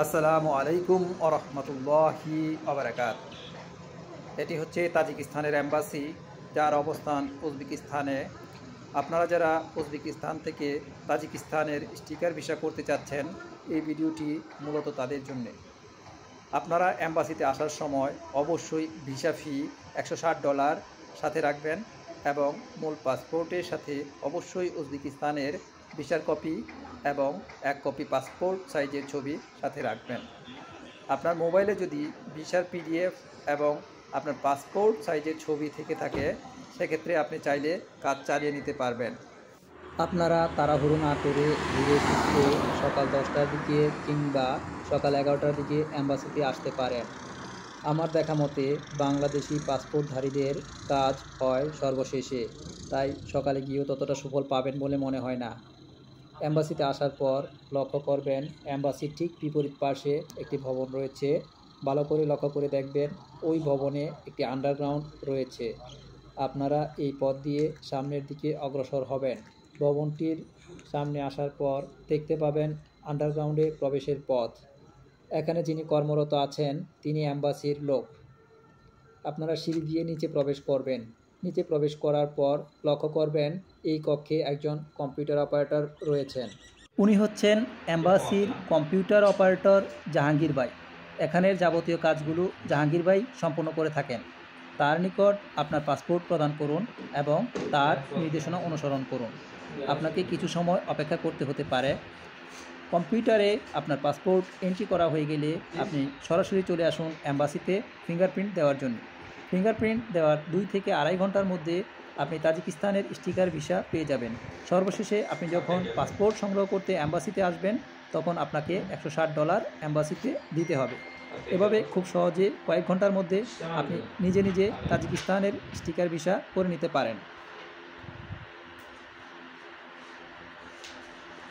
আসসালামু আলাইকুম ওয়া রাহমাতুল্লাহি ওয়া বারাকাতুহু। এটি হচ্ছে তাজিকিস্তানের এম্বাসি, যার অবস্থান উজবেকিস্তানে। আপনারা যারা উজবেকিস্তান থেকে তাজিকিস্তানের স্টিকার ভিসা করতে চাচ্ছেন, এই ভিডিওটি মূলত তাদের জন্য। আপনারা এম্বাসিতে আসার সময় অবশ্যই ভিসা ফি $160 সাথে রাখবেন এবং মূল পাসপোর্টের সাথে অবশ্যই উজবেকিস্তানের ভিসার কপি এবং 1 কপি পাসপোর্ট সাইজের ছবি সাথে রাখবেন। আপনার মোবাইলে যদি ভিসার PDF এবং আপনার পাসপোর্ট সাইজের ছবি থেকে থাকে, সেক্ষেত্রে আপনি চাইলে কাজ চালিয়ে নিতে পারবেন। আপনারা তাড়াহুড়ো না করে ধীরে সুস্থে সকাল 10টার দিকে কিংবা সকাল 11টার দিকে অ্যাম্বাসিতে আসতে পারেন। আমার দেখা মতে বাংলাদেশি পাসপোর্টধারীদের কাজ হয় সর্বশেষে, তাই সকালে গিয়েও ততটা সুফল পাবেন বলে মনে হয় না। অ্যাম্বাসিতে আসার পর লক্ষ্য করবেন, অ্যাম্বাসির ঠিক বিপরীত পাশে একটি ভবন রয়েছে। ভালো করে লক্ষ্য করে দেখবেন, ওই ভবনে একটি আন্ডারগ্রাউন্ড রয়েছে। আপনারা এই পথ দিয়ে সামনের দিকে অগ্রসর হবেন। ভবনটির সামনে আসার পর দেখতে পাবেন আন্ডারগ্রাউন্ডে প্রবেশের পথ। এখানে যিনি কর্মরত আছেন তিনি অ্যাম্বাসির লোক। আপনারা সিঁড়ি দিয়ে নিচে প্রবেশ করবেন। নিচে প্রবেশ করার পর লক্ষ্য করবেন এই কক্ষে একজন কম্পিউটার অপারেটর রয়েছেন। উনি হচ্ছেন অ্যাম্বাসির কম্পিউটার অপারেটর জাহাঙ্গীর ভাই। এখানের যাবতীয় কাজগুলো জাহাঙ্গীর ভাই সম্পন্ন করে থাকেন। তার নিকট আপনার পাসপোর্ট প্রদান করুন এবং তার নির্দেশনা অনুসরণ করুন। আপনাকে কিছু সময় অপেক্ষা করতে হতে পারে। কম্পিউটারে আপনার পাসপোর্ট এন্ট্রি করা হয়ে গেলে আপনি সরাসরি চলে আসুন অ্যাম্বাসিতে ফিঙ্গারপ্রিন্ট দেওয়ার জন্য। ফিঙ্গারপ্রিন্ট দেওয়ার 2 থেকে আড়াই ঘন্টার মধ্যে আপনি তাজিকিস্তানের স্টিকার ভিসা পেয়ে যাবেন। সর্বশেষে আপনি যখন পাসপোর্ট সংগ্রহ করতে অ্যাম্বাসিতে আসবেন, তখন আপনাকে $160 অ্যাম্বাসিতে দিতে হবে। এভাবে খুব সহজে কয়েক ঘন্টার মধ্যে আপনি নিজে নিজে তাজিকিস্তানের স্টিকার ভিসা করে নিতে পারেন।